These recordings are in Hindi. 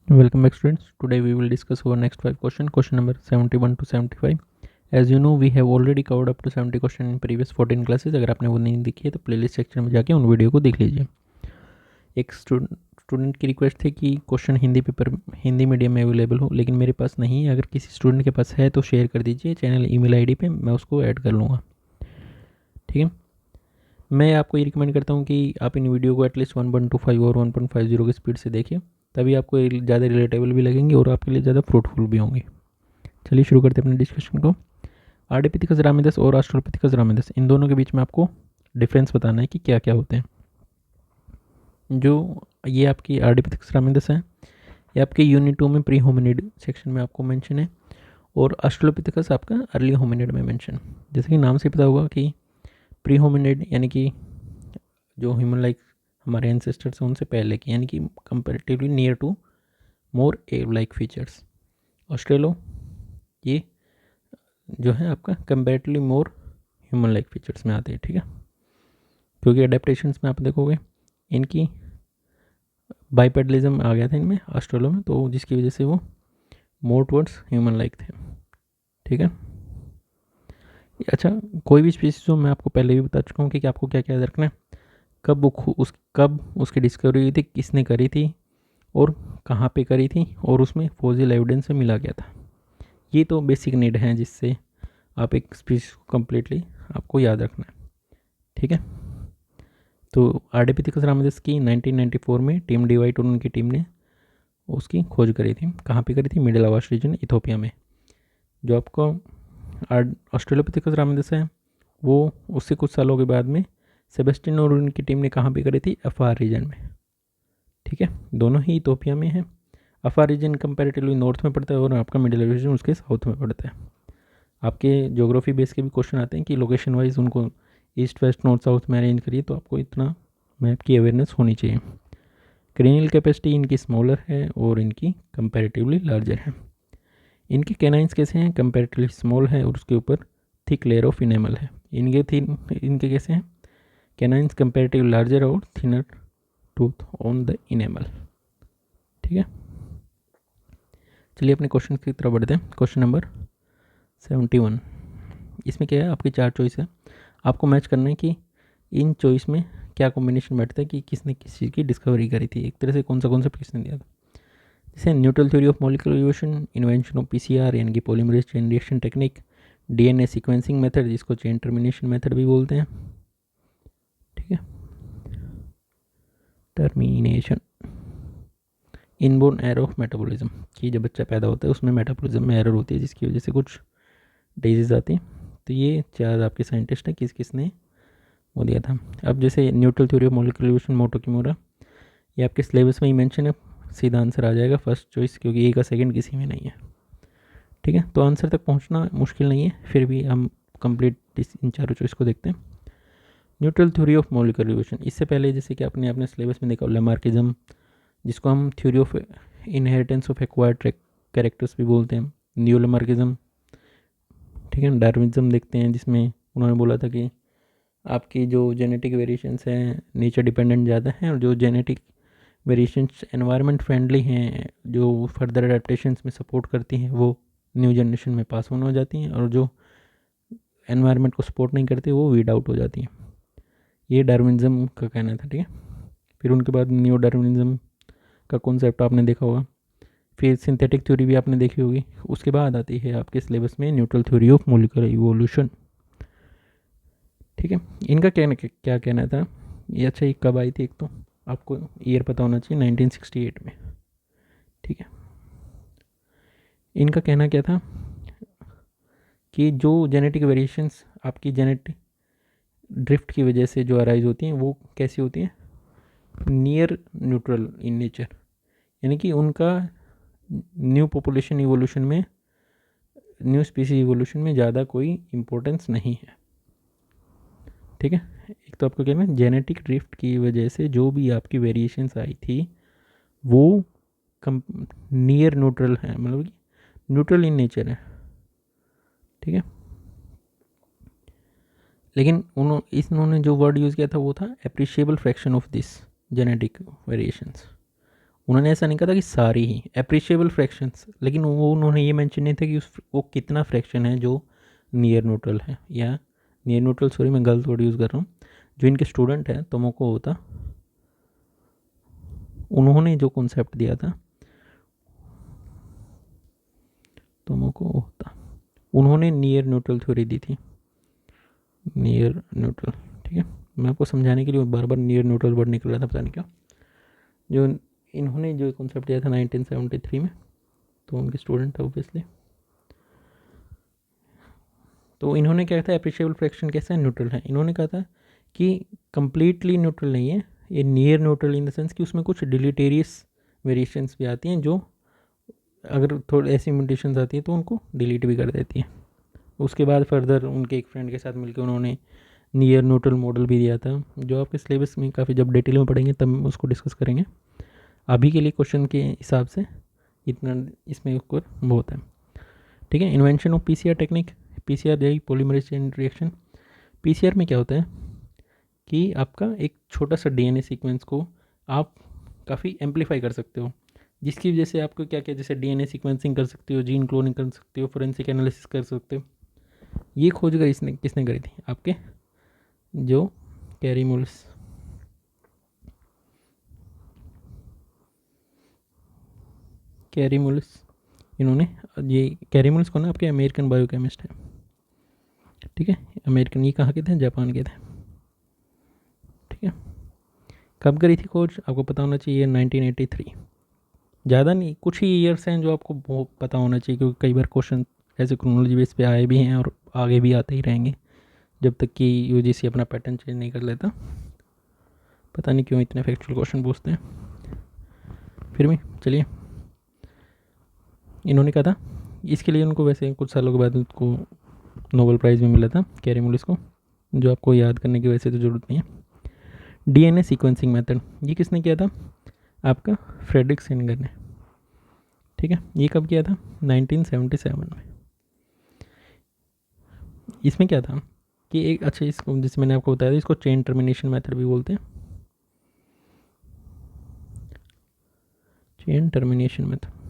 Welcome back students. Today we will discuss our next 5 question. Question number 71 to 75. As you know we have already covered up to 70 question in previous 14 classes. अगर आपने वो नहीं देखी है तो प्लेलिस्ट सेक्शन में जाके उन वीडियो को देख लीजिए. एक स्टूडेंट की रिक्वेस्ट थी कि क्वेश्चन हिंदी मीडियम में अवेलेबल हो, लेकिन मेरे पास नहीं है. अगर किसी स्टूडेंट के पास है तो शेयर कर दीजिए चैनल ईमेल आईडी पे, मैं उसको ऐड कर लूँगा. ठीक है. मैं आपको ये रिकमेंड करता हूँ कि आप इन वीडियो को एटलीस्ट 1.25 और 1.50 की स्पीड से देखिए, तभी आपको ज़्यादा रिलेटेबल भी लगेंगे और आपके लिए ज़्यादा फ्रूटफुल भी होंगे. चलिए शुरू करते हैं अपने डिस्कशन को. आर्डिपिथिकस रामिदस और ऑस्ट्रेलोपिथिकस रामिदस, इन दोनों के बीच में आपको डिफरेंस बताना है कि क्या क्या होते हैं. जो ये आपकी आर्डिपिथिकस रामिदस है, ये आपके यूनिट 2 में प्री होमिनिड सेक्शन में आपको मेंशन है, और ऑस्ट्रेलोपिथिकस आपका अर्ली होमिनिड में मेंशन. जैसे कि नाम से पता होगा कि प्री होमिनिड यानी कि जो ह्यूमन लाइक हमारे एंसेस्टर्स हैं उनसे पहले की, यानी कि कंपेरेटिवली नियर टू मोर एव लाइक फीचर्स. ऑस्ट्रेलो ये जो है आपका comparatively more human like features में आते हैं. ठीक है, क्योंकि अडेप्टेशंस में आप देखोगे इनकी बाइपेडलिज्म आ गया था इनमें ऑस्ट्रेलो में, तो जिसकी वजह से वो मोर टुवर्ड्स ह्यूमन लाइक थे. ठीक है. अच्छा, कोई भी स्पीसीज हो, मैं आपको पहले भी बता चुका हूँ कि आपको क्या क्या याद रखना है. कब उसकी डिस्कवरी हुई थी, किसने करी थी और कहाँ पे करी थी, और उसमें फॉसिल एविडेंस से मिला गया था. ये तो बेसिक नीड है जिससे आप एक स्पीसीज को कम्प्लीटली आपको याद रखना है. ठीक है. तो आर्डिपिथिकस रामिदस की 1994 में टीम डिवाइट और उनकी टीम ने उसकी खोज करी थी. कहाँ पे करी थी? मिडिल आवास रीजन, इथोपिया में. जो आपको ऑस्ट्रेलोपिथिकस रामिदस है वो उससे कुछ सालों के बाद में सेबेस्टियन और उनकी टीम ने कहाँ पे करी थी? अफार रीजन में. ठीक है, दोनों ही इथोपिया में है. अफार रीजन कंपैरेटिवली नॉर्थ में पड़ता है और आपका मिडिल रीजन उसके साउथ में पड़ता है. आपके ज्योग्राफी बेस के भी क्वेश्चन आते हैं कि लोकेशन वाइज उनको ईस्ट वेस्ट नॉर्थ साउथ में अरेंज करिए, तो आपको इतना मैप की अवेयरनेस होनी चाहिए. क्रेनियल कैपेसिटी इनकी स्मॉलर है और इनकी कंपैरेटिवली लार्जर है. इनके कैनाइंस कैसे हैं? कंपैरेटिवली स्मॉल है और उसके ऊपर थिक लेयर ऑफ इनेमल है. इनके कैसे हैं? कैनाइंस कंपैरेटिवली लार्जर और thinner tooth on the enamel. ठीक है. चलिए अपने क्वेश्चन की तरफ बढ़ते हैं. Question number 71. इसमें क्या है? आपकी 4 चॉइस है. आपको मैच करना है कि इन चॉइस में क्या कॉम्बिनेशन बैठता है, कि किसने किस चीज़ की डिस्कवरी करी थी. एक तरह से कौन सा कॉन्सेप्ट किसने दिया था. जैसे neutral theory of molecular evolution, invention of PCR यानी कि polymerase chain reaction technique, DNA sequencing method जिसको चेन टर्मिनेशन मेथड भी बोलते हैं. ठीक है. Termination, inborn error of metabolism, कि जब बच्चा पैदा होता है उसमें मेटाबॉलिज्म में एरर होती है जिसकी वजह से कुछ डिजीज़ आती है. तो ये 4 आपके साइंटिस्ट हैं, किसने वो दिया था. अब जैसे neutral theory of molecular evolution Motoo Kimura, ये आपके सिलेबस में ही मेंशन है, सीधा आंसर आ जाएगा फर्स्ट चॉइस, क्योंकि ए का सेकंड किसी में नहीं है. ठीक है, तो आंसर तक पहुंचना मुश्किल नहीं है, फिर भी हम कंप्लीट इन चारों चॉइस को देखते हैं. Neutral theory of molecular evolution, इससे पहले जैसे कि आपने अपने सिलेबस में देखा लेमार्किज्म, जिसको हम theory of inheritance of acquired characters भी बोलते हैं, न्यू लेमार्किज्म. ठीक है. डार्विनिज्म देखते हैं जिसमें उन्होंने बोला था कि आपकी जो जेनेटिक वेरिएशंस हैं नेचर डिपेंडेंट ज़्यादा हैं, और जो जेनेटिक वेरिएशंस एनवायरनमेंट फ्रेंडली हैं, जो फर्दर अडेप्टेशंस में सपोर्ट करती हैं, वो न्यू जनरेशन में पास ऑन हो जाती हैं, और जो एनवायरनमेंट को सपोर्ट नहीं करती वो वीड आउट हो जाती हैं. ये डार्विनिज्म का कहना था. ठीक है. फिर उनके बाद न्यू डार्विनिज्म का कॉन्सेप्ट आपने देखा होगा. फिर सिंथेटिक थ्योरी भी आपने देखी होगी. उसके बाद आती है आपके सिलेबस में neutral theory of molecular evolution. ठीक है. इनका क्या कहना था ये. अच्छा, ये कब आई थी? एक तो आपको ईयर पता होना चाहिए, 1968 में. ठीक है. इनका कहना क्या था कि जो जेनेटिक वेरिएशंस आपकी जेनेटिक ड्रिफ्ट की वजह से जो अराइज होती हैं वो कैसी होती हैं? नियर न्यूट्रल इन नेचर, यानी कि उनका न्यू पॉपुलेशन इवोल्यूशन में, न्यू स्पीसीज इवोल्यूशन में ज़्यादा कोई इम्पोर्टेंस नहीं है. ठीक है. एक तो आपको कहना है जेनेटिक ड्रिफ्ट की वजह से जो भी आपकी वेरिएशंस आई थी वो नियर न्यूट्रल है, मतलब कि न्यूट्रल इन नेचर है. ठीक है. लेकिन इन्होंने जो वर्ड यूज़ किया था वो था appreciable fraction of this genetic variations. उन्होंने ऐसा नहीं कहा था कि सारी ही एप्रिशिएबल फ्रैक्शंस, लेकिन वो उन्होंने ये मेंशन नहीं था कि वो कितना फ्रैक्शन है जो नियर न्यूट्रल है, या नियर न्यूट्रल, सॉरी मैं गलत वर्ड यूज़ कर रहा हूँ। जो इनके स्टूडेंट हैं तोमोको ओहता, उन्होंने जो कॉन्सेप्ट दिया था, तोमोको ओहता, उन्होंने नियर न्यूट्रल थ्योरी दी थी, नियर न्यूट्रल। ठीक है, मैं आपको समझाने के लिए बार बार नियर न्यूट्रल वर्ड निकल रहा था, पता नहीं क्यों। जो इन्होंने जो कॉन्सेप्ट दिया था 1973 में, तो उनके स्टूडेंट था ऑब्वियसली। तो इन्होंने क्या था, एप्रिशिएबल फ्रैक्शन कैसा है, न्यूट्रल है। इन्होंने कहा था कि कंप्लीटली न्यूट्रल नहीं है ये, near neutral in the sense कि उसमें कुछ डिलीटेरियस वेरिएशंस भी आती हैं, जो अगर थोड़ी ऐसी म्यूटेशंस आती है तो उनको डिलीट भी कर देती है। उसके बाद फर्दर उनके एक फ्रेंड के साथ मिलकर उन्होंने नियर न्यूट्रल मॉडल भी दिया था, जो आपके सिलेबस में काफ़ी जब डिटेल में पढ़ेंगे तब उसको डिस्कस करेंगे। अभी के लिए क्वेश्चन के हिसाब से इतना इसमें स्कोर बहुत है। ठीक है, invention of PCR technique, PCR यही पॉलीमरेज चेन रिएक्शन। पीसीआर में क्या होता है कि आपका एक छोटा सा डीएनए सीक्वेंस को आप काफ़ी एम्पलीफाई कर सकते हो, जिसकी वजह से आपको क्या क्या, जैसे डीएनए सीक्वेंसिंग कर सकते हो, जीन क्लोनिंग कर सकते हो, फोरेंसिक एनालिसिस कर सकते हो। ये खोज कर इसने किसने करी थी, आपके जो कैरीमुल्स, कैरीमुल्स, इन्होंने, ये कैरीमुल्स को ना आपके अमेरिकन बायोकेमिस्ट है। ठीक है, अमेरिकन, ये कहाँ के थे, जापान के थे। ठीक है, कब करी थी खोज, आपको पता होना चाहिए 1983। ज़्यादा नहीं, कुछ ही ईयर्स हैं जो आपको बहुत पता होना चाहिए, क्योंकि कई बार क्वेश्चन ऐसे क्रोनोलॉजी बेस पे आए भी हैं और आगे भी आते ही रहेंगे जब तक कि यूजीसी अपना पैटर्न चेंज नहीं कर लेता। पता नहीं क्यों इतने फैक्चुअल क्वेश्चन पूछते हैं, फिर भी चलिए। इन्होंने कहा था, इसके लिए उनको वैसे कुछ सालों के बाद उनको नोबेल प्राइज़ भी मिला था कैरीमुलिस को, जो आपको याद करने की वैसे तो ज़रूरत नहीं है। डीएनए सीक्वेंसिंग मेथड, ये किसने किया था, आपका फ्रेडरिक सेंगर ने। ठीक है, ये कब किया था, 1977 में। इसमें क्या था कि एक, अच्छा इसको जैसे मैंने आपको बताया था, इसको चेन टर्मिनेशन मेथड भी बोलते हैं, चेन टर्मिनेशन मेथड।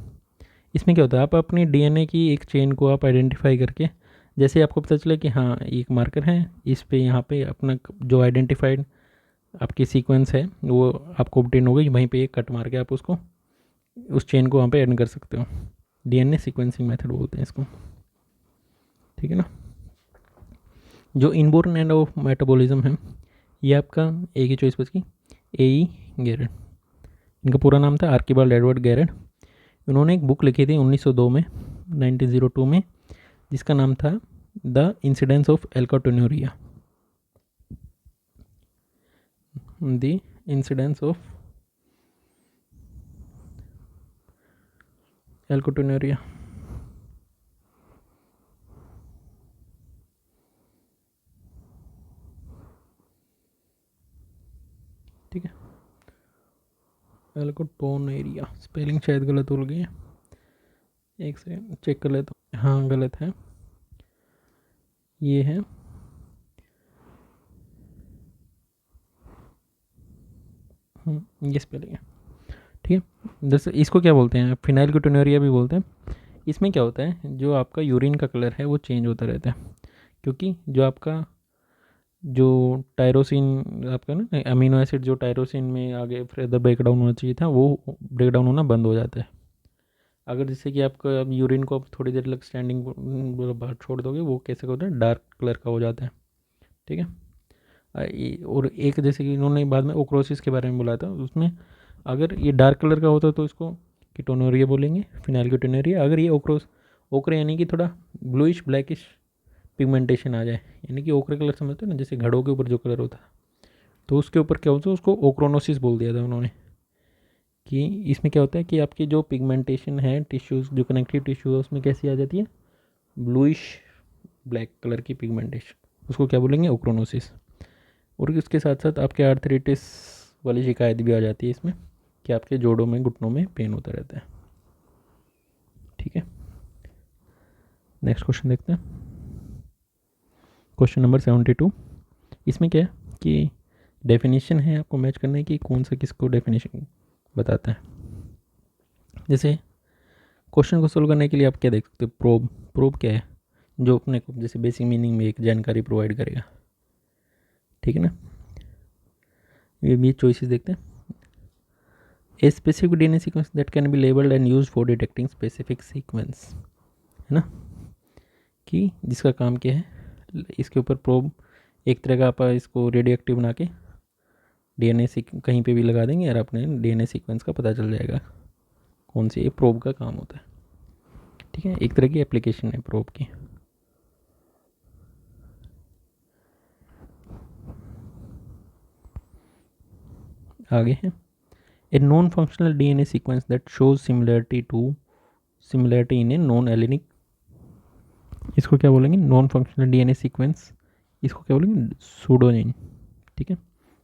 इसमें क्या होता है, आप अपनी डीएनए की एक चेन को आप आइडेंटिफाई करके, जैसे आपको पता चले कि हाँ एक मार्कर है, इस पे यहाँ पे अपना जो आइडेंटिफाइड आपकी सीक्वेंस है वो आपको ऑब्टेन हो गई, वहीं पे एक कट मार के आप उसको, उस चेन को वहाँ पे ऐड कर सकते हो। डीएनए सीक्वेंसिंग मेथड बोलते हैं इसको। ठीक है ना। जो इनबोर्न एंड ऑफ मेटाबॉलिज्म है, ये आपका एक ही चॉइस बची, ए गैरेट। इनका पूरा नाम था आर्किबाल्ड एडवर्ड गैरेट। उन्होंने एक बुक लिखी थी 1902 में, 1902 में, जिसका नाम था the incidence of alkaptonuria, the incidence of alkaptonuria. ठीक है, एल्काटोन्यूरिया, स्पेलिंग शायद गलत हो गई है, एक सेकंड चेक कर लेता हूँ। हाँ गलत है, ये है ये स्पेलिंग है। ठीक है, जैसे इसको क्या बोलते हैं, फिनाइलकेटोन्यूरिया भी बोलते हैं। इसमें क्या होता है, जो आपका यूरिन का कलर है वो चेंज होता रहता है, क्योंकि जो आपका जो टायरोसिन आपका ना अमीनो एसिड जो टायरोसिन में आगे फर्दर ब्रेक डाउन होना चाहिए था, वो ब्रेक डाउन होना बंद हो जाता है। अगर जैसे कि आपका यूरिन को आप थोड़ी देर लग स्टैंडिंग बाहर छोड़ दोगे, वो कैसे होता है, डार्क कलर का हो जाता है। ठीक है, और एक जैसे कि इन्होंने बाद में ओक्रोसिस के बारे में बोला था, उसमें अगर ये डार्क कलर का होता तो इसको कीटोनोरिया बोलेंगे, फिनाइलकेटोनूरिया। अगर ये ओक्रे यानी कि थोड़ा ब्लूइश ब्लैकिश पिगमेंटेशन आ जाए, यानी कि ओक्रे कलर समझते हो ना, जैसे घड़ों के ऊपर जो कलर होता है, तो उसके ऊपर क्या होता है, उसको ओक्रोनोसिस बोल दिया था उन्होंने। कि इसमें क्या होता है कि आपकी जो पिगमेंटेशन है टिश्यूज़, जो कनेक्टिव टिश्यू है, उसमें कैसी आ जाती है, ब्लूइश ब्लैक कलर की पिगमेंटेशन, उसको क्या बोलेंगे, ओक्रोनोसिस। और इसके साथ साथ आपके आर्थराइटिस वाली शिकायत भी आ जाती है इसमें, कि आपके जोड़ों में, घुटनों में पेन होता रहता है। ठीक है, नेक्स्ट क्वेश्चन देखते हैं, क्वेश्चन नंबर 72। इसमें क्या है कि डेफिनेशन है, आपको मैच करना है कि कौन सा किसको डेफिनेशन बताता है। जैसे क्वेश्चन को सोल्व करने के लिए आप क्या देख सकते हो, प्रोब। प्रोब क्या है, जो अपने को जैसे बेसिक मीनिंग में एक जानकारी प्रोवाइड करेगा, ठीक है ना। ये भी चॉइसेस देखते हैं। A specific DNA sequence that can be labelled and use for detecting specific sequence, है ना, कि जिसका काम क्या है, इसके ऊपर प्रोब एक तरह का आप इसको रेडियो एक्टिव बना के डीएनए कहीं पे भी लगा देंगे और अपने डीएनए सीक्वेंस का पता चल जाएगा कौन सी, ये प्रोब का काम होता है, ठीक है। एक तरह की एप्लीकेशन है प्रोब की। आगे है a non functional DNA sequence that shows similarity in a non allelic, इसको क्या बोलेंगे, नॉन फंक्शनल डीएनए सीक्वेंस, इसको क्या बोलेंगे, सूडोजीन, ठीक है।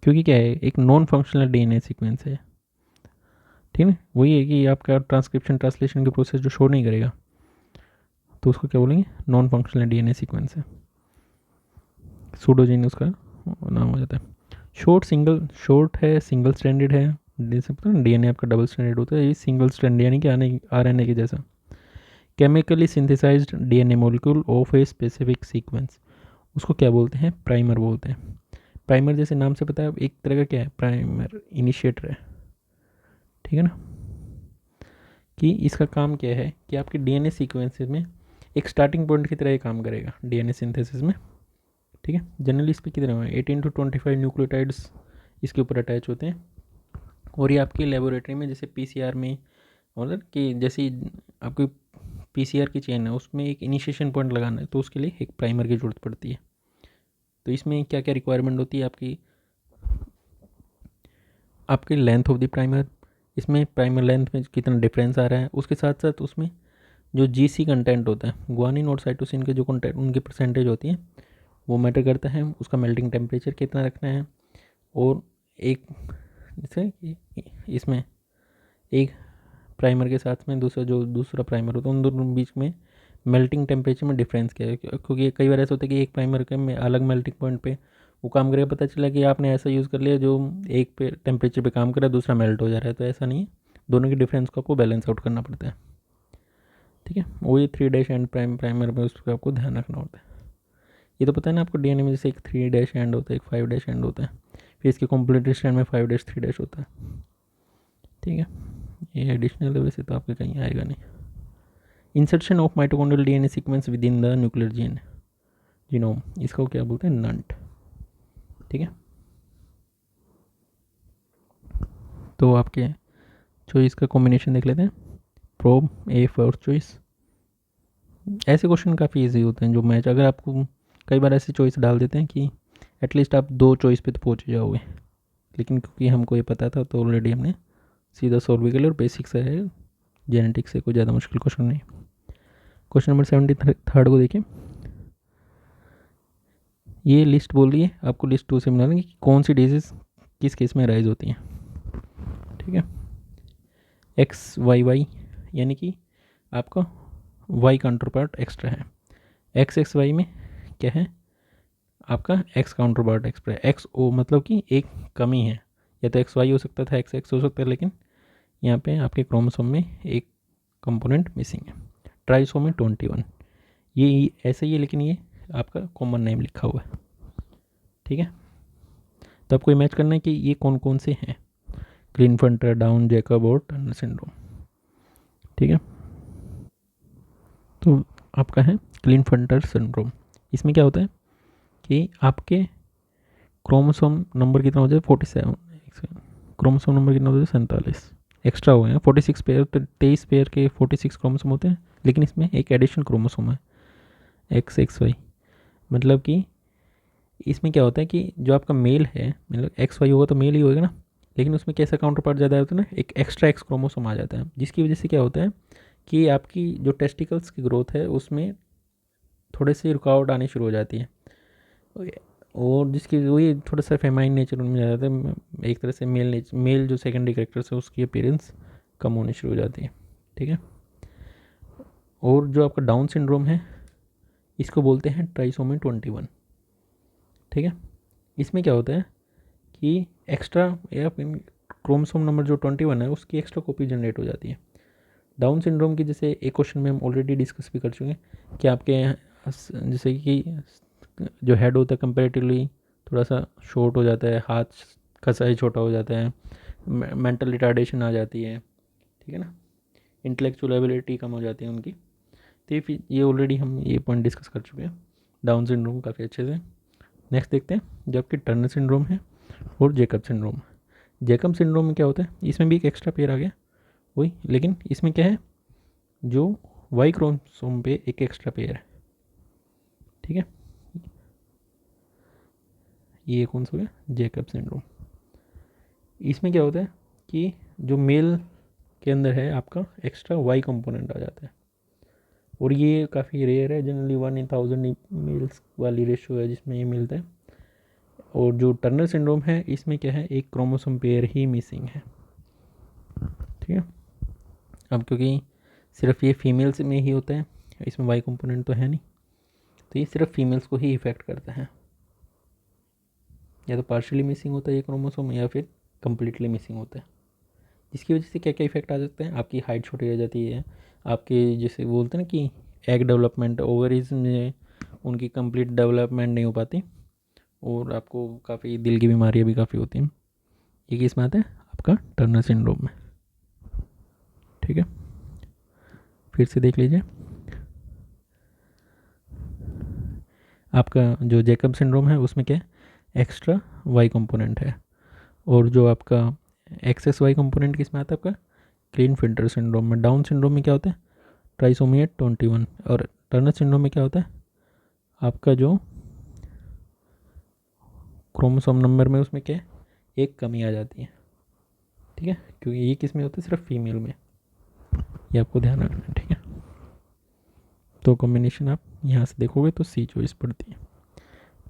क्योंकि क्या है, एक नॉन फंक्शनल डीएनए सीक्वेंस है, ठीक है। वही है कि आपका ट्रांसक्रिप्शन ट्रांसलेशन की प्रोसेस जो शो नहीं करेगा, तो उसको क्या बोलेंगे, नॉन फंक्शनल डीएनए सीक्वेंस है, सूडोजीन उसका नाम हो जाता है। शॉर्ट है, सिंगल स्टैंडर्ड है, जैसे पता है डीएनए आपका डबल स्टैंडर्ड होता है, ये सिंगल स्टैंड यानी कि आरएनए के जैसा। Chemically synthesised DNA molecule of a specific sequence, उसको क्या बोलते हैं, प्राइमर बोलते हैं। प्राइमर जैसे नाम से पता है एक तरह का क्या है, प्राइमर इनिशिएटर है, ठीक है ना, कि इसका काम क्या है कि आपके डीएनए सीक्वेंसेस में एक स्टार्टिंग पॉइंट की तरह ये काम करेगा डीएनए सिंथेसिस में, ठीक है। जनरली इस पर कितने 18 to 25 न्यूक्लियोटाइड्स इसके ऊपर अटैच होते हैं, और ये आपकी लेबोरेटरी में जैसे पीसीआर में, मतलब कि जैसे आपकी पीसीआर की चेन है उसमें एक इनिशिएशन पॉइंट लगाना है, तो उसके लिए एक प्राइमर की ज़रूरत पड़ती है। तो इसमें क्या क्या रिक्वायरमेंट होती है आपकी लेंथ ऑफ द प्राइमर, इसमें प्राइमर लेंथ में कितना डिफरेंस आ रहा है, उसके साथ साथ उसमें जो जीसी कंटेंट होता है, ग्वानिन और साइटोसिन के जो कंटेंट उनकी परसेंटेज होती है वो मैटर करता है, उसका मेल्टिंग टेम्परेचर कितना रखना है, और एक जैसे इसमें एक प्राइमर के साथ में दूसरा प्राइमर होता है, उन दोनों बीच में मेल्टिंग टेम्परेचर में डिफरेंस क्या है, क्योंकि कई बार ऐसा होता है कि एक प्राइमर के में अलग मेल्टिंग पॉइंट पे वो काम करेगा, पता चला कि आपने ऐसा यूज़ कर लिया जो एक पे टेम्परेचर पे काम कर रहा है, दूसरा मेल्ट हो जा रहा है, तो ऐसा नहीं है, दोनों के डिफरेंस को आपको बैलेंस आउट करना पड़ता है, ठीक है। वही 3 एंड प्राइमर में उस पर आपको ध्यान रखना होता है। ये तो पता है ना आपको डीएनए में, जैसे एक 3 एंड होता है, एक 5 एंड होता है, फिर इसके कॉम्प्लीट स्टैंड में 5 3 होता है, ठीक है। ये एडिशनल है, वैसे तो आपके कहीं आएगा नहीं। Insertion of mitochondrial DNA sequence with in the nuclear genome, इसको क्या बोलते हैं, नंट, ठीक है। तो आपके चॉइस का कॉम्बिनेशन देख लेते हैं, प्रोब ए फर्स्ट चॉइस। ऐसे क्वेश्चन काफ़ी इजी होते हैं जो मैच, अगर आपको कई बार ऐसी चॉइस डाल देते हैं कि एटलीस्ट आप 2 चॉइस पे तो पहुँच जाओगे, लेकिन क्योंकि हमको ये पता था तो ऑलरेडी हमने सीधा सॉल्व भी कर लिया, और बेसिक से है, जेनेटिक्स से कोई ज़्यादा मुश्किल क्वेश्चन नहीं। क्वेश्चन नंबर 73 को देखिए, ये लिस्ट बोल रही है आपको, लिस्ट 2 से मिलाना कि कौन सी डिजीज़ किस केस में राइज होती हैं, ठीक है। XYY यानी कि आपका Y काउंटर पार्ट एक्स्ट्रा है, XXY में क्या है, आपका X काउंटर पार्ट एक्स्ट्रा है, XO मतलब कि एक कमी है, या तो XY हो सकता था, XX हो सकता है, लेकिन यहाँ पे आपके क्रोमोसोम में एक कंपोनेंट मिसिंग है। ट्राइसोमी 21 ये ऐसे ही है, लेकिन ये आपका कॉमन नेम लिखा हुआ है, ठीक है। तो आपको मैच करना है कि ये कौन कौन से हैं, क्लिनफंटर, डाउन, जैकब और टर्नर सिंड्रोम, ठीक है। तो आपका है क्लिनफंटर सिंड्रोम, इसमें क्या होता है कि आपके क्रोमोसोम नंबर कितना हो जाए 47, क्रोमोसोम नंबर कितना हो जाए 47 एक्स्ट्रा हो गए हैं, 46 पेयर, 23 पेयर के 46 क्रोमोसोम होते हैं, लेकिन इसमें एक एडिशन क्रोमोसोम है XXY, मतलब कि इसमें क्या होता है कि जो आपका मेल है, मतलब XY होगा तो मेल ही होगा ना, लेकिन उसमें कैसा काउंटर पार्ट ज़्यादा होता है ना, एक एक्स्ट्रा X क्रोमोसोम आ जाता है, जिसकी वजह से क्या होता है कि आपकी जो टेस्टिकल्स की ग्रोथ है उसमें थोड़े से रुकावट आनी शुरू हो जाती है, और जिसकी वही थोड़ा सा फेमाइन नेचर उनमें आ जाता है, एक तरह से मेल जो सेकेंडरी कैरेक्टर्स है उसकी अपीयरेंस कम होनी शुरू हो जाती है, ठीक है। और जो आपका डाउन सिंड्रोम है इसको बोलते हैं ट्राइसोमी 21, ठीक है। इसमें क्या होता है कि एक्स्ट्रा या क्रोमोसोम नंबर जो 21 है उसकी एक्स्ट्रा कॉपी जनरेट हो जाती है, डाउन सिंड्रोम की जैसे एक क्वेश्चन में हम ऑलरेडी डिस्कस भी कर चुके हैं कि आपके जैसे कि जो हेड होता है कंपेरेटिवली थोड़ा सा शॉर्ट हो जाता है, हाथ का साइज छोटा हो जाता है, मेंटल रिटार्डेशन आ जाती है, ठीक है ना, इंटेलेक्चुअल एबिलिटी कम हो जाती है उनकी। तो ये ऑलरेडी हम ये पॉइंट डिस्कस कर चुके हैं डाउन सिंड्रोम काफ़ी अच्छे से। नेक्स्ट देखते हैं जो आपकी टर्नर सिंड्रोम है और जेकब सिंड्रोम। जेकब सिंड्रोम में क्या होता है, इसमें भी एक एक्स्ट्रा पेयर आ गया वही, लेकिन इसमें क्या है, जो वाई क्रोमोसोम पे एक एक्स्ट्रा पेयर है, ठीक है। ये कौन सा हो गया, जेकब सिंड्रोम। इसमें क्या होता है कि जो मेल के अंदर है आपका एक्स्ट्रा वाई कंपोनेंट आ जाता है, और ये काफ़ी रेयर है, जनरली 1/1000 मेल्स वाली रेशो है जिसमें ये मिलता है। और जो टर्नर सिंड्रोम है इसमें क्या है, एक क्रोमोसोम पेयर ही मिसिंग है, ठीक है। अब क्योंकि सिर्फ ये फीमेल्स में ही होता है, इसमें वाई कंपोनेंट तो है नहीं, तो ये सिर्फ फीमेल्स को ही इफ़ेक्ट करता है, या तो पार्शियली मिसिंग होता है ये क्रोमोसोम या फिर कम्प्लीटली मिसिंग होता है। जिसकी वजह से क्या क्या इफेक्ट आ सकते हैं, आपकी हाइट छोटी रह जाती है, आपके जैसे बोलते हैं ना कि एग डेवलपमेंट, ओवरीज में उनकी कंप्लीट डेवलपमेंट नहीं हो पाती, और आपको काफ़ी दिल की बीमारियाँ भी काफ़ी होती हैं। ये किस में आता है, आपका टर्नर सिंड्रोम में, ठीक है। फिर से देख लीजिए, आपका जो जेकब सिंड्रोम है उसमें क्या है, एक्स्ट्रा वाई कंपोनेंट है, और जो आपका एक्सेस वाई कंपोनेंट किस में आता है, आपका क्लीनफिल्टर सिंड्रोम में। डाउन सिंड्रोम में क्या होता है, ट्राइसोमी 21, और टर्नर सिंड्रोम में क्या होता है, आपका जो क्रोमोसोम नंबर में उसमें क्या है, एक कमी आ जाती है, ठीक है, क्योंकि ये किस में होता है, सिर्फ फीमेल में, ये आपको ध्यान रखना है, ठीक है। तो कॉम्बिनेशन आप यहाँ से देखोगे तो सी चॉइस पड़ती है।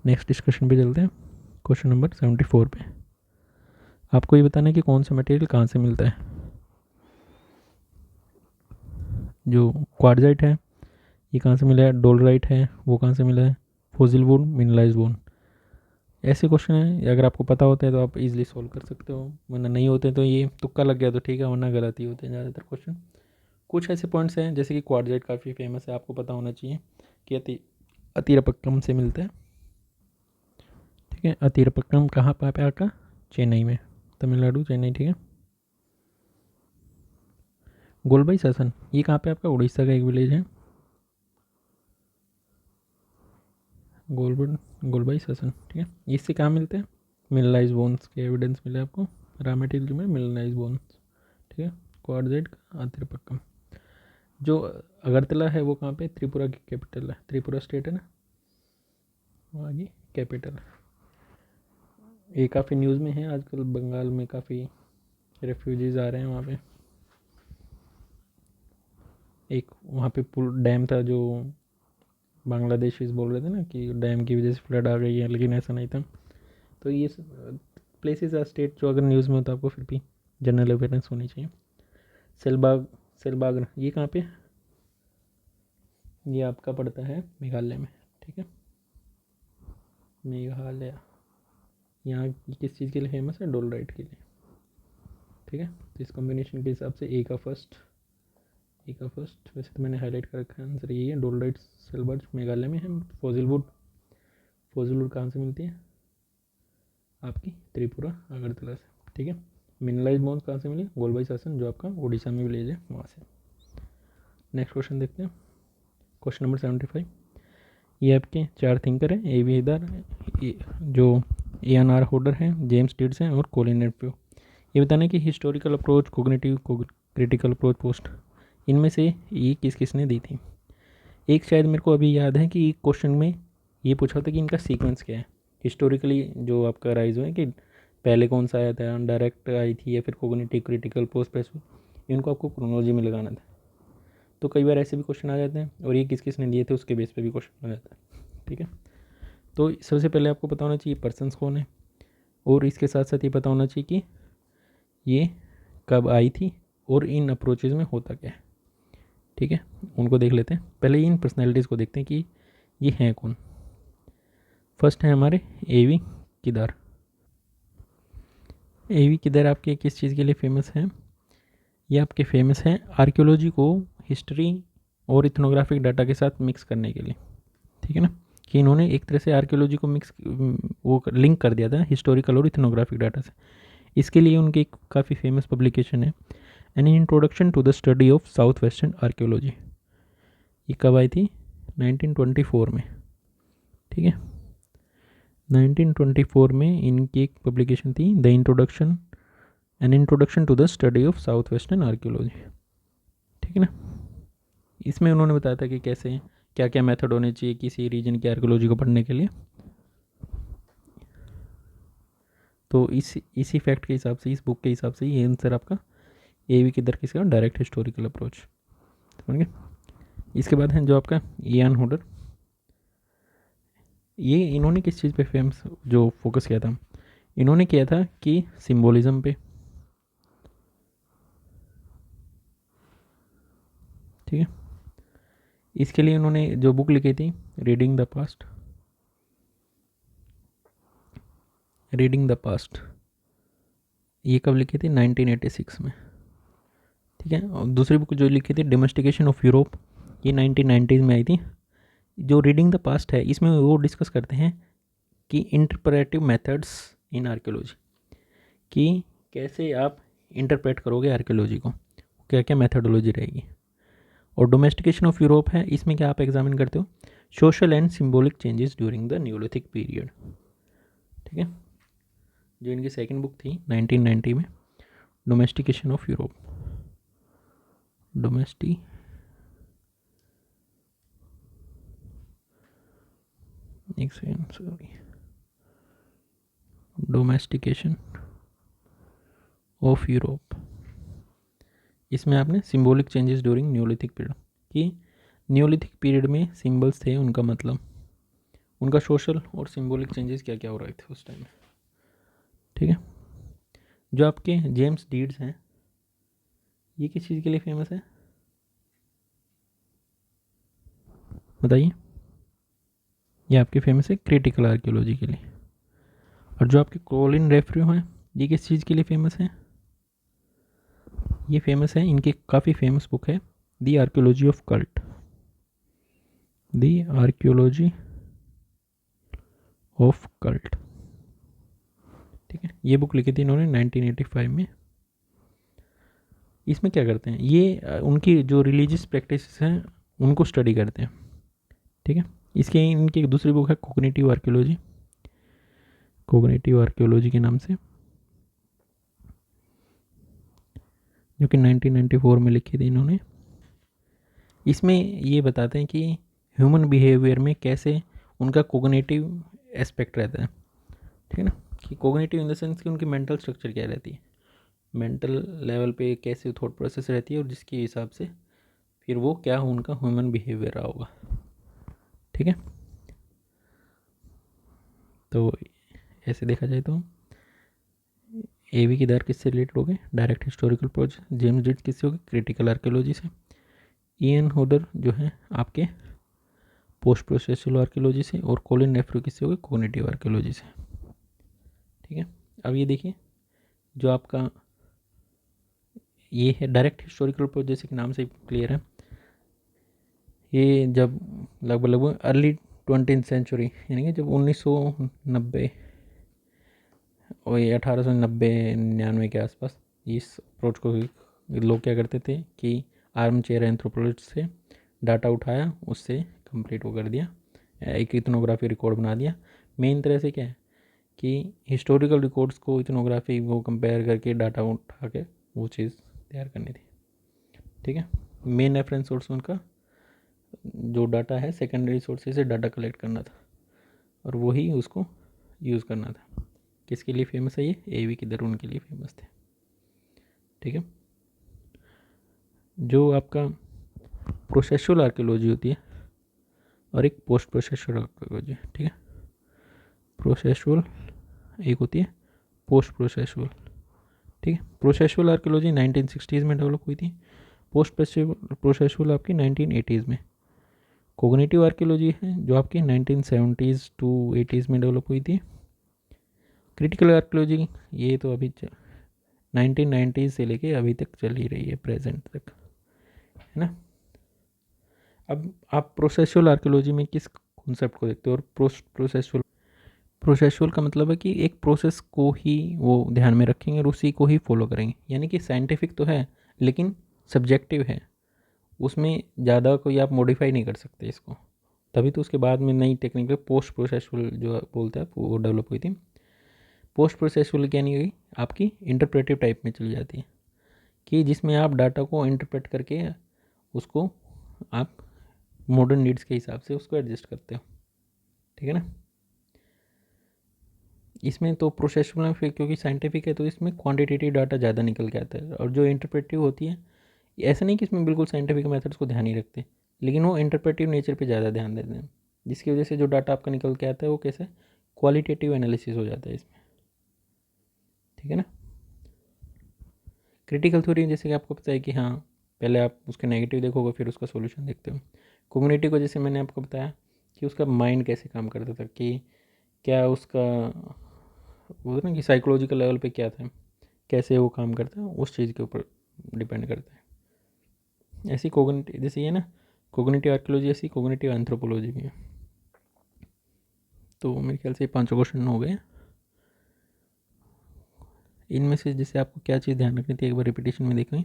नेक्स्ट डिस्कशन पे चलते हैं, क्वेश्चन नंबर 74 पे। आपको ये बताना है कि कौन सा मटेरियल कहाँ से मिलता है। जो क्वार्टजाइट है ये कहाँ से मिला है, डोलराइट है वो कहाँ से मिला है, फोसिल वुड, मिनरलाइज वुड। ऐसे क्वेश्चन है, अगर आपको पता होता है तो आप इजीली सॉल्व कर सकते हो, वरना नहीं होते तो ये तुक्का लग गया तो ठीक है, वरना गलत ही होते हैं ज़्यादातर क्वेश्चन। कुछ ऐसे पॉइंट्स हैं जैसे कि क्वार्टजाइट काफ़ी फेमस है, आपको पता होना चाहिए कि अतिरपक्कम से मिलता है, ठीक है। अतिरपक्कम कहाँ पे आपका, चेन्नई में, तमिलनाडु, चेन्नई, ठीक है। गोलबाई शासन ये कहाँ पे, आपका उड़ीसा का एक विलेज है, गोलबाई शासन, ठीक है। इससे कहाँ मिलते हैं, मिनरलाइज बोन्स के एविडेंस मिले आपको, रॉ मटेरियल में मिनरलाइज बोन्स, ठीक है। क्वार्टजाइट का अतिरपक्कम। जो अगरतला है वो कहाँ पे, त्रिपुरा की कैपिटल है, त्रिपुरा स्टेट है ना, वहाँ की कैपिटल है। ये काफ़ी न्यूज़ में है आजकल, बंगाल में काफ़ी रेफ्यूजीज आ रहे हैं वहाँ पे। एक वहाँ पे पुल डैम था जो बांग्लादेशीज बोल रहे थे ना कि डैम की वजह से फ्लड आ गई है, लेकिन ऐसा नहीं था। तो ये प्लेसेस या स्टेट जो अगर न्यूज़ में हो तो आपको फिर भी जनरल अवेयरनेस होनी चाहिए। सेलबाग, सेलबाग ये कहाँ पे, ये आपका पड़ता है मेघालय में, ठीक है, मेघालय। यहाँ किस चीज़ के लिए फेमस है, डोलराइट के लिए, ठीक है। तो इस कॉम्बिनेशन के हिसाब से ए का फर्स्ट वैसे तो मैंने हाईलाइट कर रखा है, आंसर यही है, डोलराइट सेलबाग मेघालय में है। फोसिल वुड कहाँ से मिलती है, आपकी त्रिपुरा अगरतला से, ठीक है। मिनरलाइज बोन्स कहाँ से मिले, गोलबाई शासन जो आपका उड़ीसा में विलेज है वहाँ से। नेक्स्ट क्वेश्चन देखते हैं, क्वेश्चन नंबर 75। ये आपके 4 थिंकर हैं, ए वी हिदार, जो ए एन आर होडर हैं, जेम्स टिड्स हैं और कोलिन नेप्यू। ये बताना है कि historical approach, cognitive critical approach post, इनमें से ये किसने दी थी। एक शायद मेरे को अभी याद है कि क्वेश्चन में ये पूछा था कि इनका सीक्वेंस क्या है, हिस्टोरिकली जो आपका राइज हुआ है कि पहले कौन सा आया था, डायरेक्ट आई थी या फिर कोग्निटिव क्रिटिकल पोस्ट पे, इनको आपको क्रोनोलॉजी में लगाना था। तो कई बार ऐसे भी क्वेश्चन आ जाते हैं, और ये किसने दिए थे उसके बेस पे भी क्वेश्चन आ जाता है, ठीक है। तो सबसे पहले आपको पता होना चाहिए पर्सन्स कौन है, और इसके साथ साथ ये पता होना चाहिए कि ये कब आई थी और इन अप्रोचेज़ में होता क्या है, ठीक है। उनको देख लेते हैं, पहले इन पर्सनैलिटीज़ को देखते हैं कि ये हैं कौन। फर्स्ट है हमारे ए वी किदार। ए वी किदार आपके किस चीज़ के लिए फेमस है, ये आपके फेमस हैं आर्कियोलॉजी को हिस्ट्री और इथनोग्राफिक डाटा के साथ मिक्स करने के लिए, ठीक है ना, कि इन्होंने एक तरह से आर्कियोलॉजी को मिक्स वो लिंक कर दिया था हिस्टोरिकल और इथनोग्राफिक डाटा से। इसके लिए उनकी एक काफ़ी फेमस पब्लिकेशन है an introduction to the study of south western archaeology. ये कब आई थी? 1924 में, ठीक है। 1924 में इनकी एक पब्लिकेशन थी the introduction an introduction to the study of south western archaeology, ठीक है ना। इसमें उन्होंने बताया था कि कैसे क्या क्या मेथड होने चाहिए किसी रीजन की आर्कियोलॉजी को पढ़ने के लिए। तो इसी फैक्ट के हिसाब से, इस बुक के हिसाब से ये आंसर आपका एवी की दरकिस का डायरेक्ट हिस्टोरिकल अप्रोच, समझ गए। इसके बाद है जो आपका इयान हुडर। ये इन्होंने किस चीज़ पे फेमस जो फोकस किया था, इन्होंने किया था कि सिंबोलिज्म पे, ठीक है। इसके लिए उन्होंने जो बुक लिखी थी रीडिंग द पास्ट, ये कब लिखी थी? 1986 में, ठीक है। और दूसरी बुक जो लिखी थी डोमेस्टिकेशन ऑफ यूरोप, ये 1990 में आई थी। जो रीडिंग द पास्ट है इसमें वो डिस्कस करते हैं कि इंटरप्रेटिव मेथड्स इन आर्कियोलॉजी, कि कैसे आप इंटरप्रेट करोगे आर्कियोलॉजी को, क्या क्या मेथडोलॉजी रहेगी। और डोमेस्टिकेशन ऑफ यूरोप है, इसमें क्या आप एग्जामिन करते हो? Social and symbolic changes during the Neolithic period, ठीक है। जो इनकी सेकंड बुक थी 1990 में, domestication of Europe, domestication of Europe. इसमें आपने symbolic changes during Neolithic period, कि न्यूलिथिक पीरियड में सिंबल्स थे, उनका मतलब उनका सोशल और सिंबॉलिक चेंजेस क्या क्या हो रहे थे उस टाइम में, ठीक है। जो आपके जेम्स डीड्स हैं ये किस चीज़ के लिए फेमस है बताइए? ये आपके फेमस है क्रिटिकल आर्कियोलॉजी के लिए। और जो आपके कॉलिन रेफ्रियो हैं ये किस चीज़ के लिए फेमस है? ये फेमस है, इनकी काफ़ी फेमस बुक है the archaeology of cult, the archaeology of cult, ठीक है। ये बुक लिखी थी इन्होंने 1985 में। इसमें क्या करते हैं ये उनकी जो रिलीजियस प्रैक्टिस हैं उनको स्टडी करते हैं, ठीक है। इसके इनकी एक दूसरी बुक है कोग्निटिव आर्कियोलॉजी के नाम से, जो कि 1994 में लिखी थी इन्होंने। इसमें ये बताते हैं कि ह्यूमन बिहेवियर में कैसे उनका कोग्निटिव एस्पेक्ट रहता है, ठीक है ना, कि कोग्निटिव इन द सेंस कि उनकी मेंटल स्ट्रक्चर क्या रहती है, मेंटल लेवल पे कैसे थॉट प्रोसेस रहती है और जिसके हिसाब से फिर वो क्या उनका ह्यूमन बिहेवियर रहा होगा, ठीक है। तो ऐसे देखा जाए तो एवी की दर किससे रिलेटेड हो गए? Direct historical project. James did किससे हो गए? क्रिटिकल आर्कियोलॉजी से। इयन होडर जो है आपके पोस्ट प्रोसेसुअल आर्कियोलॉजी से, और कोलिन नेफ्रो किससे हो गए? कोग्निटिव आर्कियोलॉजी से, ठीक है। अब ये देखिए जो आपका ये है डायरेक्ट हिस्टोरिकल प्रोजेक्ट, जैसे कि नाम से क्लियर है, ये जब लगभग अर्ली 20th सेंचुरी यानी कि जब 1990 और ये 1890-99 के आसपास इस अप्रोच को लोग क्या करते थे कि आर्म चेयर एंथ्रोपोलॉजिस्ट से डाटा उठाया, उससे कंप्लीट वो कर दिया, एक इथनोग्राफी रिकॉर्ड बना दिया। मेन तरह से क्या है कि हिस्टोरिकल रिकॉर्ड्स को इथनोग्राफी को कंपेयर करके डाटा उठा के वो चीज़ तैयार करनी थी, ठीक है। मेन रेफरेंस सोर्स उनका जो डाटा है सेकेंडरी सोर्सेज से डाटा कलेक्ट करना था और वही उसको यूज़ करना था। किसके लिए फेमस है ये? एवी की दर उनके लिए फेमस थे, ठीक है। जो आपका प्रोसेसुअल आर्कियोलॉजी होती है और एक पोस्ट प्रोसेसुअल आर्कियोलॉजी, ठीक है। प्रोसेसुअल एक होती है, पोस्ट प्रोसेसुअल, ठीक है। प्रोसेसुअल आर्कियोलॉजी 1960s में डेवलप हुई थी, पोस्ट प्रोसेसुअल आपकी 1980s में। कोग्निटिव आर्कियोलॉजी है जो आपकी 1970s to 80s में डेवलप हुई थी। क्रिटिकल आर्कियोलॉजी ये तो अभी 1990 से लेके अभी तक चल ही रही है, प्रेजेंट तक, है ना। अब आप प्रोसेसुअल आर्कियोलॉजी में किस कॉन्सेप्ट को देखते हो? और प्रोसेसुअल का मतलब है कि एक प्रोसेस को ही वो ध्यान में रखेंगे और उसी को ही फॉलो करेंगे, यानी कि साइंटिफिक तो है लेकिन सब्जेक्टिव है, उसमें ज़्यादा कोई आप मॉडिफाई नहीं कर सकते इसको। तभी तो उसके बाद में नई टेक्निक पोस्ट प्रोसेसुअल जो बोलते हैं वो डेवलप हुई थी। पोस्ट प्रोसेसुअल क्या नहीं हुई, आपकी इंटरप्रेटिव टाइप में चली जाती है, कि जिसमें आप डाटा को इंटरप्रेट करके उसको आप मॉडर्न नीड्स के हिसाब से उसको एडजस्ट करते हो, ठीक है ना। इसमें तो प्रोसेसुअल में फिर क्योंकि साइंटिफिक है तो इसमें क्वांटिटेटिव डाटा ज़्यादा निकल के आता है, और जो इंटरप्रेटिव होती है ऐसा नहीं कि इसमें बिल्कुल साइंटिफिक मेथड्स को ध्यान ही रखते, लेकिन वो इंटरप्रेटिव नेचर पे ज़्यादा ध्यान देते हैं, जिसकी वजह से जो डाटा आपका निकल के आता है वो कैसे क्वालिटेटिव एनालिसिस हो जाता है इसमें, ठीक है ना। क्रिटिकल थ्योरी जैसे कि आपको पता है कि हाँ, पहले आप उसके नेगेटिव देखोगे फिर उसका सोल्यूशन देखते हो। कॉग्निटिव को जैसे मैंने आपको बताया कि उसका माइंड कैसे काम करता था, कि क्या उसका वो ना कि साइकोलॉजिकल लेवल पे क्या था, कैसे वो काम करता है, उस चीज़ के ऊपर डिपेंड करता है। ऐसी कोग्निटिव जैसे ये ना, कोग्निटिव आर्कियोलॉजी ऐसी कोग्निटिव एंथ्रोपोलॉजी भी है। तो मेरे ख्याल से 5 क्वेश्चन हो गए। इनमें से जैसे आपको क्या चीज़ ध्यान रखनी थी, एक बार रिपीटेशन में देखें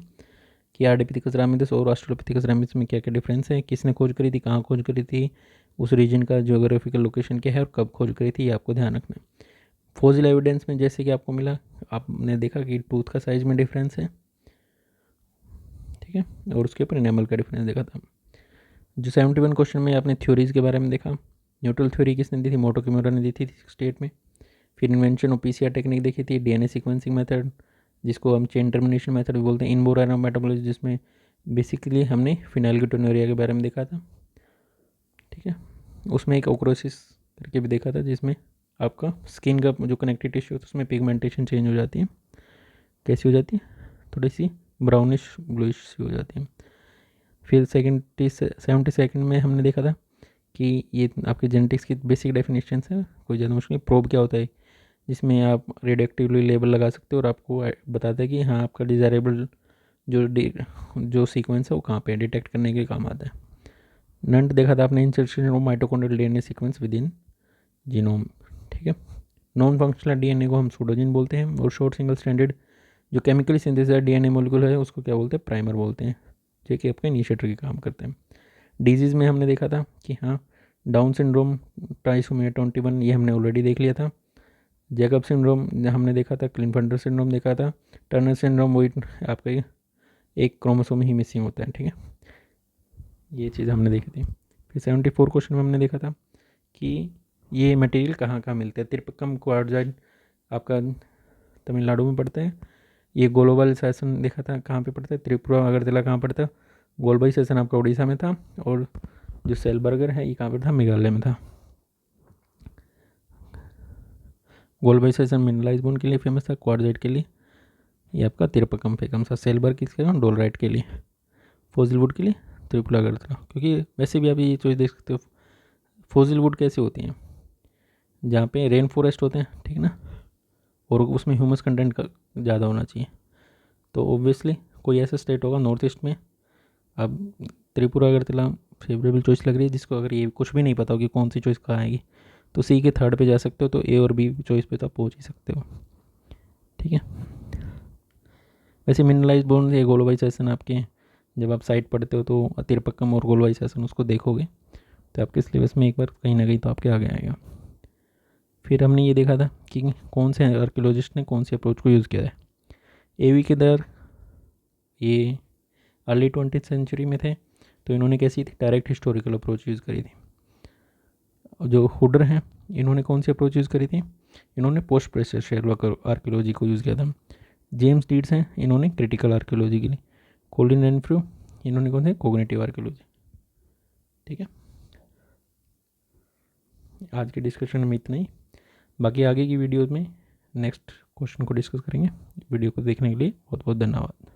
कि आर्डिपिथिकस रामिदस और ऑस्ट्रेलोपिथिकस रामिदस में क्या क्या डिफरेंस है, किसने खोज करी थी, कहाँ खोज करी थी, उस रीजन का ज्योग्राफिकल लोकेशन क्या है और कब खोज करी थी, ये आपको ध्यान रखना है। फॉसिल एविडेंस में जैसे कि आपको मिला, आपने देखा कि टूथ का साइज में डिफरेंस है, ठीक है, और उसके ऊपर एनिमल का डिफरेंस देखा था। जो 71 क्वेश्चन में आपने थ्योरीज़ के बारे में देखा, न्यूट्रल थ्योरी किसने दी थी, मोटो किमोरा ने दी थी 68 में। फिर इन्वेंशन ऑफ पीसीआर टेक्निक देखी थी, डीएनए सीक्वेंसिंग मेथड जिसको हम चेन टर्मिनेशन मेथड भी बोलते हैं, इन बोरो मेटाबॉलिज्म जिसमें बेसिकली हमने फिनाइलकेटोनुरिया के बारे में देखा था, ठीक है। उसमें एक ओक्रोसिस करके भी देखा था जिसमें आपका स्किन का जो कनेक्टिव टिश्यू होता है उसमें पिगमेंटेशन चेंज हो जाती है, कैसी हो जाती है, थोड़ी सी ब्राउनिश ब्लूइश सी हो जाती है। फिर 72 में हमने देखा था कि ये आपके जेनेटिक्स की बेसिक डेफिनेशन है, कोई ज़्यादा मुश्किल। प्रोब क्या होता है, जिसमें आप रेडियोएक्टिवली लेबल लगा सकते हो और आपको बताता है कि हाँ आपका डिज़ायरेबल जो सीक्वेंस है वो कहाँ पे डिटेक्ट करने के काम आता है। नंट देखा था आपने, insertion of mitochondrial DNA sequence with in genome, ठीक है। नॉन फंक्शनल डीएनए को हम सूडोजीन बोलते हैं, और शॉर्ट सिंगल स्टैंडर्ड जो केमिकली सिंथेसाइज डीएनए मॉलिक्यूल है उसको क्या बोलते हैं, प्राइमर बोलते हैं, जो कि आपके इनिशिएटर के काम करते हैं। डिजीज़ में हमने देखा था कि हाँ, डाउन सिंड्रोम, ट्राइसोमिया 21 ये हमने ऑलरेडी देख लिया था। जैकब सिंड्रोम हमने देखा था, क्लिनफेल्टर सिंड्रोम देखा था। टर्नर सिंड्रोम वही आपका एक क्रोमोसोम ही मिसिंग होता है, ठीक है, ये चीज़ हमने देखी थी। फिर 74 क्वेश्चन में हमने देखा था कि ये मटेरियल कहाँ कहाँ मिलता है। तिरुपक्कम क्वार्ट्जाइट आपका तमिलनाडु में पड़ता है। ये ग्लोबल सेशन देखा था कहाँ पे पड़ता है, त्रिपुरा अगरतला कहाँ पड़ता है। गोलबाई सेशन आपका उड़ीसा में था, और जो सेलबर्गर है ये कहाँ पर था, मेघालय में था। गोलबाई सेशन मिनरलाइज बोन के लिए फेमस था, क्वार्ट्जाइट के लिए ये आपका तिरुपक्कम फेमस था, सेलबर्ग किसके लिए, डोलराइट के लिए, फोजिल वुड के लिए त्रिपुरा अगरतला। क्योंकि वैसे भी आप ये चॉइस देख सकते हो, फोजिल वुड कैसे होती हैं, जहाँ पे रेन फॉरेस्ट होते हैं, ठीक है ना, और उसमें ह्यूमस कंटेंट का ज़्यादा होना चाहिए। तो ऑब्वियसली कोई ऐसा स्टेट होगा नॉर्थ ईस्ट में, अब त्रिपुरा अगरतला फेवरेबल चॉइस लग रही है, जिसको अगर ये कुछ भी नहीं पता हो कि कौन सी चॉइस कहाँ आएगी तो सी के थर्ड पे जा सकते हो, तो ए और बी चॉइस पे तो आप पहुँच ही सकते हो, ठीक है। वैसे मिनरलाइज बोन ये गोलबाई सेशन आपके जब आप साइट पढ़ते हो तो तिरुपक्कम और गोलबाई सेशन उसको देखोगे तो आपके सिलेबस में एक बार कहीं ना कहीं तो आपके आगे आएगा। फिर हमने ये देखा था कि कौन से आर्कियोलॉजिस्ट ने कौन सी अप्रोच को यूज़ किया है। एवी के दर ये अर्ली 20th सेंचुरी में थे, तो इन्होंने कैसी थी, डायरेक्ट हिस्टोरिकल अप्रोच यूज़ करी थी। जो हुडर हैं इन्होंने कौन सी अप्रोच यूज़ करी थी, इन्होंने पोस्ट प्रोसेसुअल आर्कियोलॉजी को यूज़ किया था। जेम्स डीड्स हैं इन्होंने क्रिटिकल आर्कियोलॉजी के लिए। कोलिन रेनफ्रू इन्होंने कौन से, कोग्निटिव आर्कियोलॉजी, ठीक है। आज के डिस्कशन में इतना ही, बाकी आगे की वीडियोज़ में नेक्स्ट क्वेश्चन को डिस्कस करेंगे। वीडियो को देखने के लिए बहुत बहुत धन्यवाद।